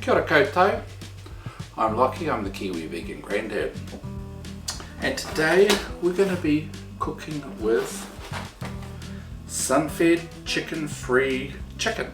Kia ora koutou, I'm Lockie, I'm the Kiwi vegan granddad, and today we're going to be cooking with Sunfed Chicken Free Chicken,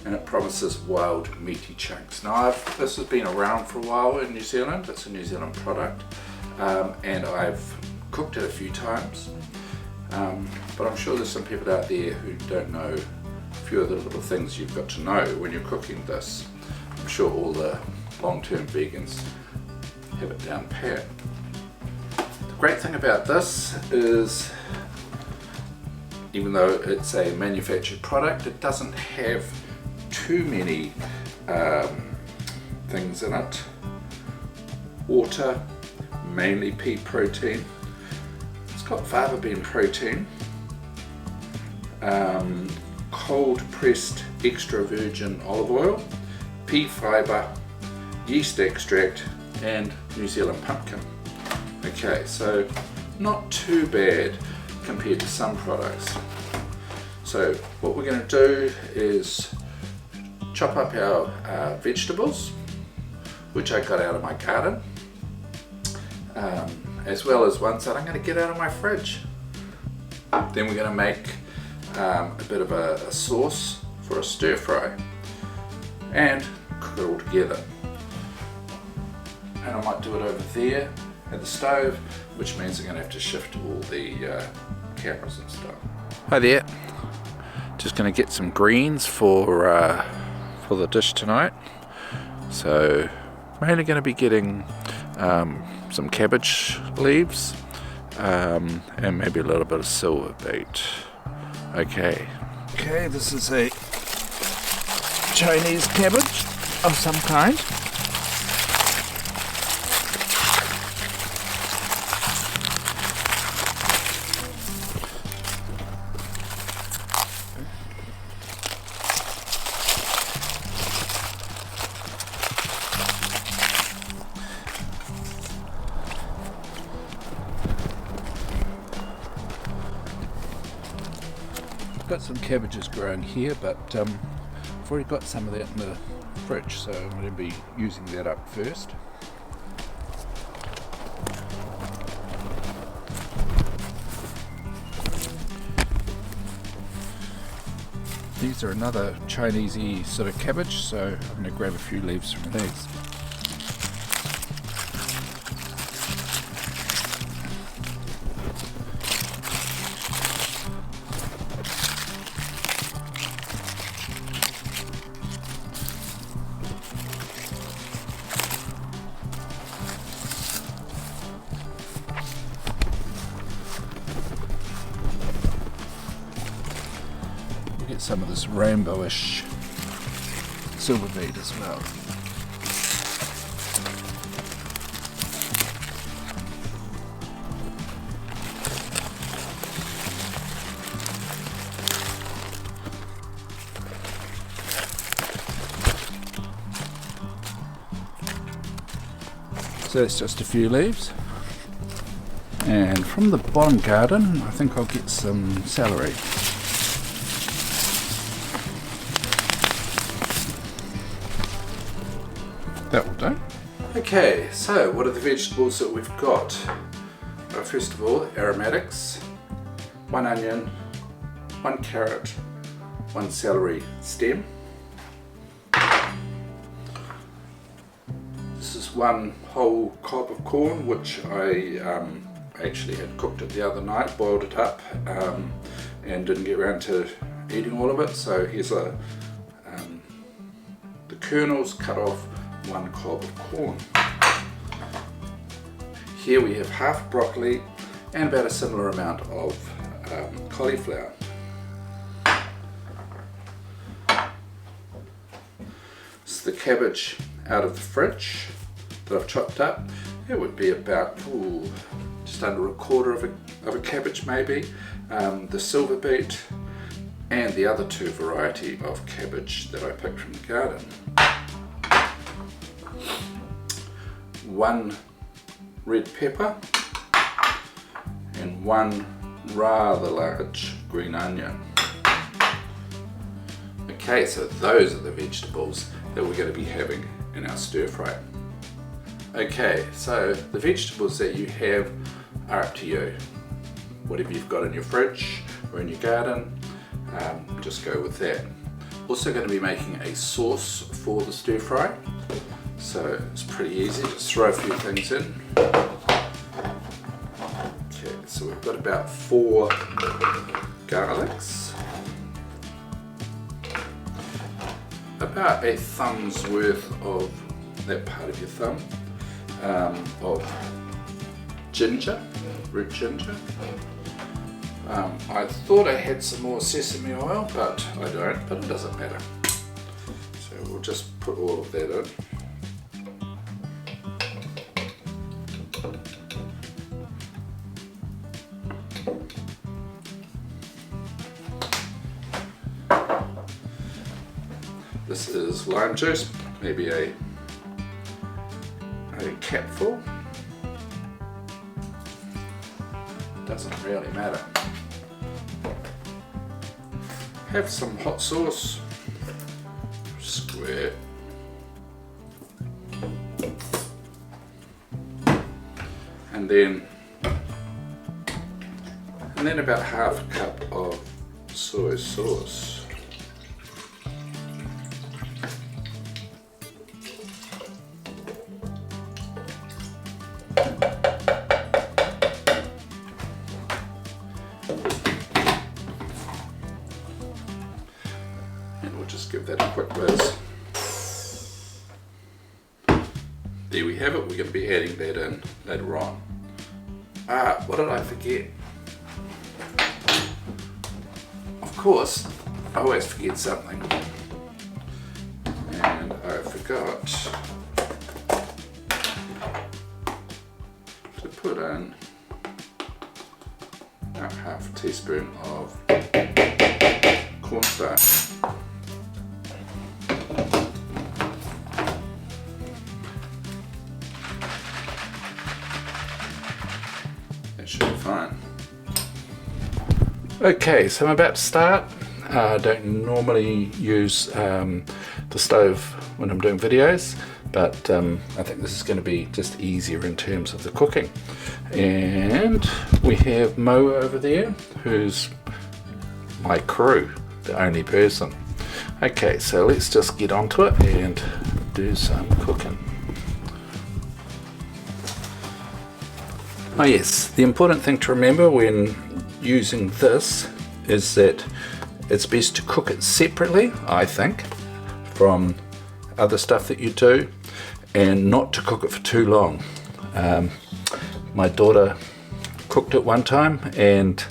and it promises wild meaty chunks. Now this has been around for a while in New Zealand, it's a New Zealand product, and I've cooked it a few times, but I'm sure there's some people out there who don't know a few of the little things you've got to know when you're cooking this. I'm sure all the long-term vegans have it down pat. The great thing about this is, even though it's a manufactured product, it doesn't have too many things in it. Water, mainly pea protein. It's got fava bean protein, cold pressed extra virgin olive oil, pea fibre, yeast extract, and New Zealand pumpkin. Okay, so not too bad compared to some products. So what we're going to do is chop up our vegetables, which I got out of my garden, as well as ones that I'm going to get out of my fridge. Then we're going to make a bit of a sauce for a stir fry and cook it all together. And I might do it over there at the stove, which means I'm going to have to shift all the cameras and stuff. Hi there, just going to get some greens for the dish tonight. So mainly going to be getting some cabbage leaves and maybe a little bit of silver beet. Okay, this is a Chinese cabbage of some kind. Got some cabbages growing here, but I've already got some of that in the fridge, so I'm going to be using that up first. These are another Chinese-y sort of cabbage, so I'm going to grab a few leaves from these. Get some of this rainbowish silver beet as well. So it's just a few leaves. And from the bottom garden, I think I'll get some celery. That will do. Okay, so what are the vegetables that we've got? Well, first of all, aromatics, 1 onion, 1 carrot, 1 celery stem. This is 1 whole cob of corn, which I actually had cooked it the other night, boiled it up, and didn't get around to eating all of it. So here's the kernels cut off 1 cob of corn. Here we have half broccoli and about a similar amount of cauliflower. This is the cabbage out of the fridge that I've chopped up. It would be about just under a quarter of a cabbage maybe. The silver beet and the other 2 variety of cabbage that I picked from the garden. 1 red pepper and 1 rather large green onion. Okay, Okay, so those are the vegetables that we're going to be having in our stir fry. Okay, so the vegetables that you have are up to you. Whatever you've got in your fridge or in your garden, just go with that. Also going to be making a sauce for the stir fry, so it's pretty easy. Just throw a few things in. Okay, so we've got about 4 garlics, about a thumb's worth of that part of your thumb of ginger, root ginger. I thought I had some more sesame oil, but I don't, but it doesn't matter. So we'll just put all of that in. This is lime juice, maybe a capful. Doesn't really matter. Have some hot sauce, squirt, and then about half a cup of soy sauce. And we'll just give that a quick whiz. There we have it. We're going to be adding that in later on. What did I forget? Of course, I always forget something. And I forgot to put in about half a teaspoon of cornstarch. That should be fine. Okay, so I'm about to start. I don't normally use the stove when I'm doing videos, but I think this is going to be just easier in terms of the cooking. And we have Mo over there, who's my crew, the only person. Okay, so let's just get onto it and do some cooking. Oh yes, the important thing to remember when using this is that it's best to cook it separately, I think, from other stuff that you do, and not to cook it for too long. My daughter cooked it one time and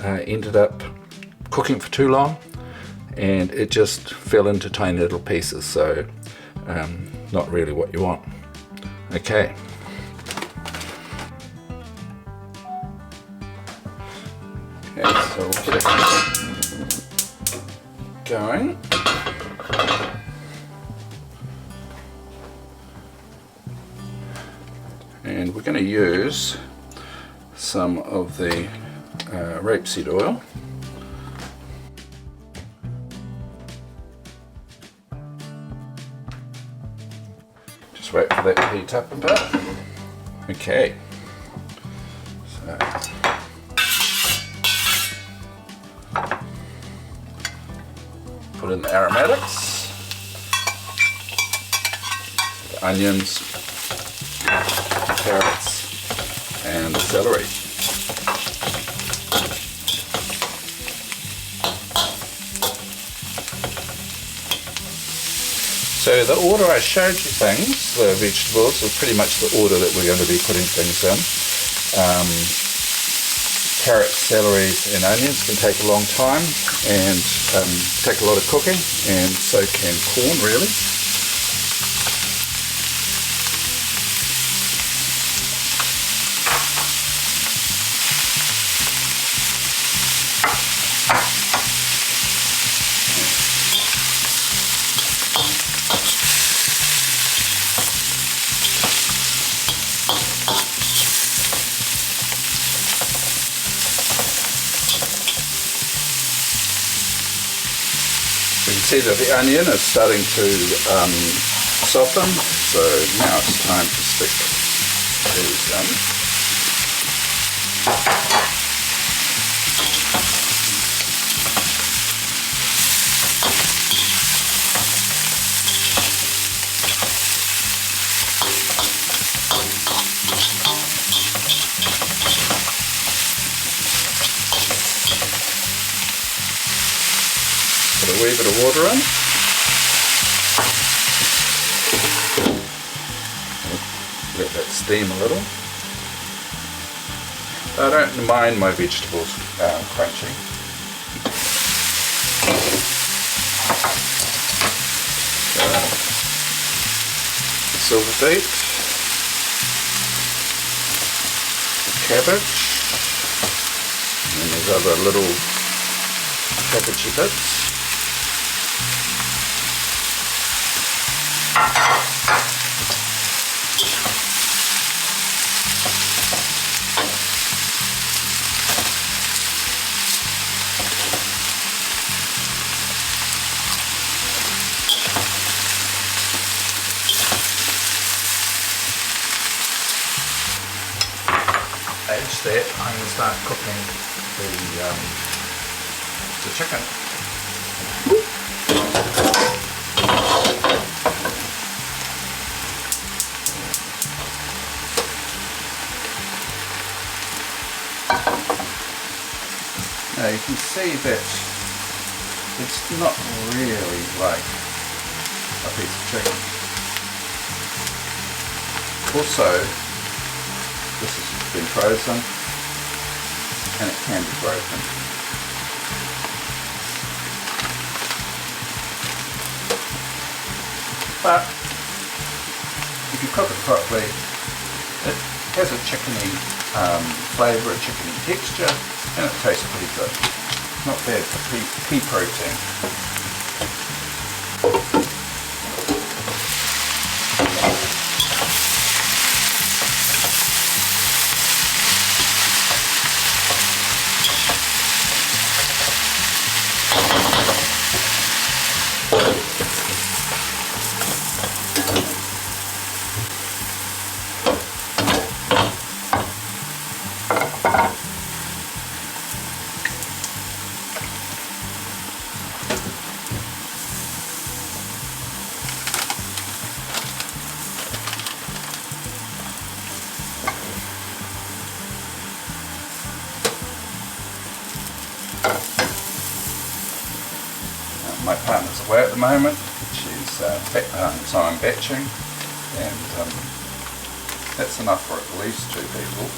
ended up cooking for too long, and it just fell into tiny little pieces, so not really what you want. Okay. Okay, so we'll get it going. And we're going to use some of the rapeseed oil. Just wait for that to heat up a bit. Okay. So put in the aromatics, the onions, carrots, and the celery. So the order I showed you things, the vegetables, is pretty much the order that we're going to be putting things in. Carrots, celeries and onions can take a long time and take a lot of cooking, and so can corn really. You can see that the onion is starting to soften, so now it's time to stick these in. Put a wee bit of water in. Let that steam a little. I don't mind my vegetables crunchy. Silver beet, cabbage, and then there's other little cabbagey bits. That I'm going to start cooking the chicken. Now you can see that it's not really like a piece of chicken. Also, this has been frozen and it can be broken. But if you cook it properly, it has a chickeny flavour, a chickeny texture, and it tastes pretty good. Not bad for pea protein. My partner's away at the moment. She's so I'm batching, and that's enough for at least 2 people,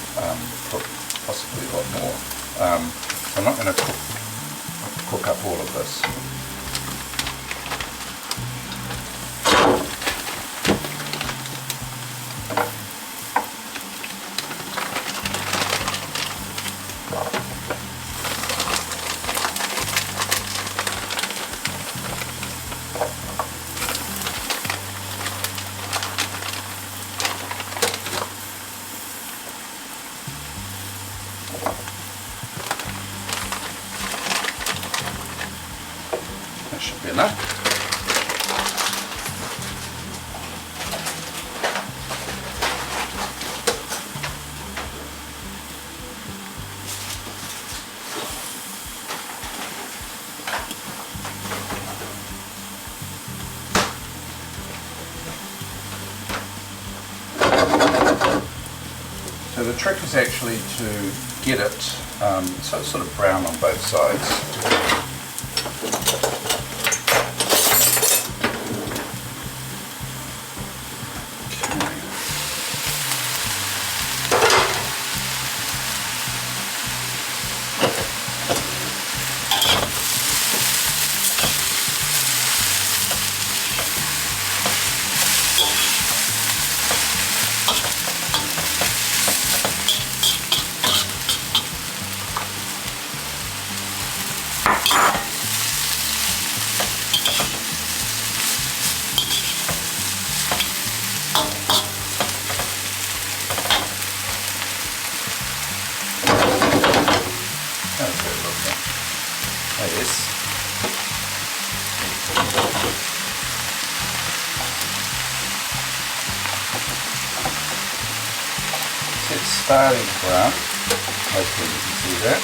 possibly a lot more. So I'm not going to cook up all of this. That should be enough. So the trick is actually to get it so it's sort of brown on both sides. starting to brown. Hopefully you can see that.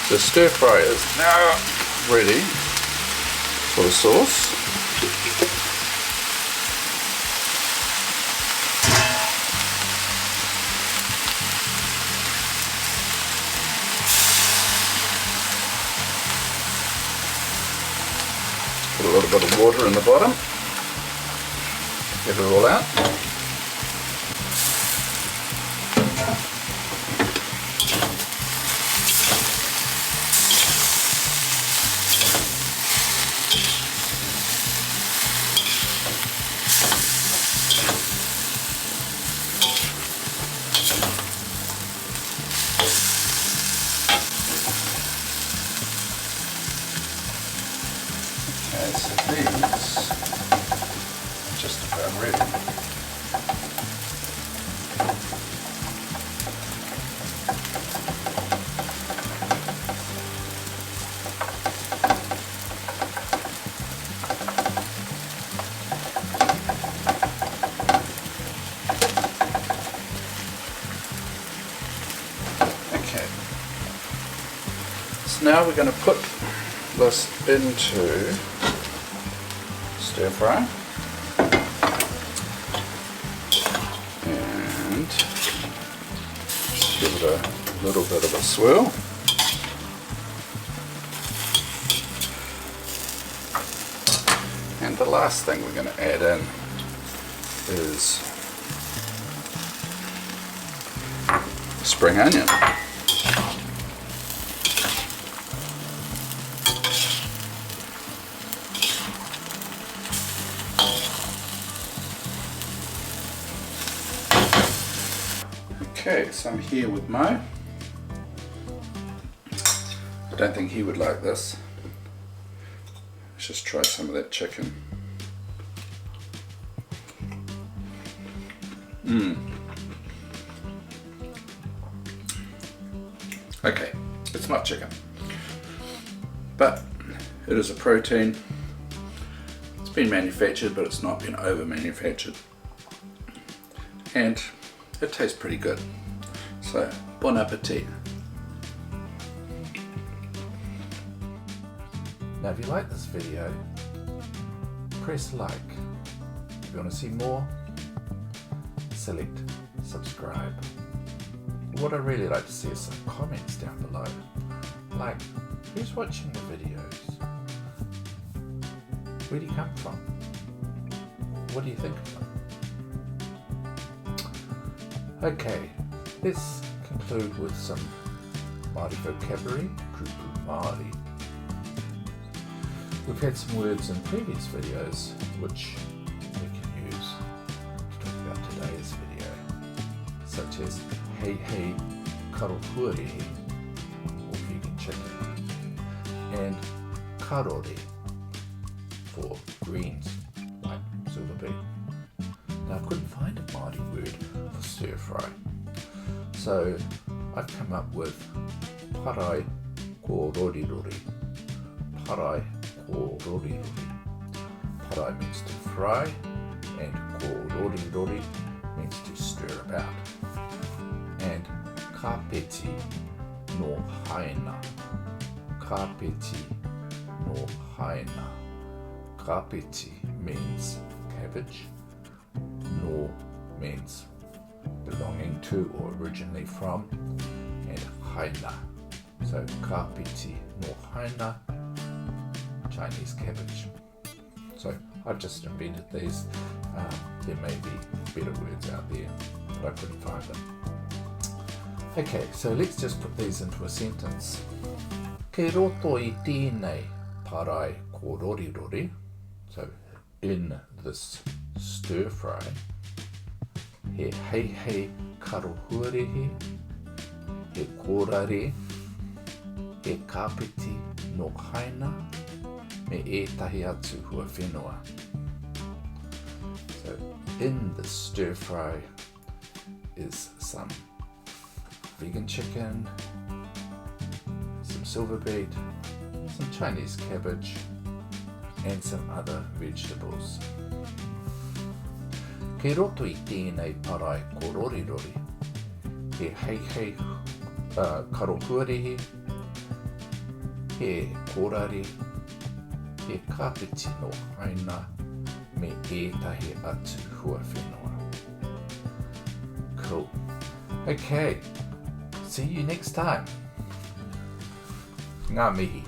The stir fry is now ready for the sauce. Put a little bit of water in the bottom. Get it all out. Okay, so these are just about ready. Okay, so now we're going to put this into stir fry and give it a little bit of a swirl. And the last thing we're going to add in is spring onion. Okay, so I'm here with Mo. I don't think he would like this. Let's just try some of that chicken. Okay, it's not chicken, but it is a protein. It's been manufactured, but it's not been over manufactured. And it tastes pretty good. So, bon appetit. Now if you like this video, press like. If you want to see more, select subscribe. What I'd really like to see is some comments down below. Like, who's watching the videos? Where do you come from? What do you think of them? Okay, let's conclude with some Māori vocabulary, kupu Māori. We've had some words in previous videos which we can use to talk about today's video, such as hei hei karohuarehe, or vegan chicken, and karore, for greens, like silver beet. Now I couldn't find a Māori word for stir fry, so I've come up with parai ko rorirori. Parai ko rorirori. Parai means to fry, and ko rorirori means to stir about. And kapeti no haina. Kapeti no haina. Kapeti means cabbage. No means belonging to or originally from, and haina. So kapiti no haina Chinese cabbage. So I've just invented these. There may be better words out there, but I couldn't find them. Okay, so let's just put these into a sentence. Kei roto I tēnei parai kōrorirori. So in this stir fry, he hei karohuarehe, he kōrare, he kāpiti no haina, me ētahi atu hua whenua. So in the stir fry is some vegan chicken, some silver beet, some Chinese cabbage, and some other vegetables. Kei roto I tēnei parai kōrorirori, he hei karohuarehe, he kōrare, he kāpiti no haina, me ētahi atu hua whenua. Cool. Okay, see you next time. Ngā mihi.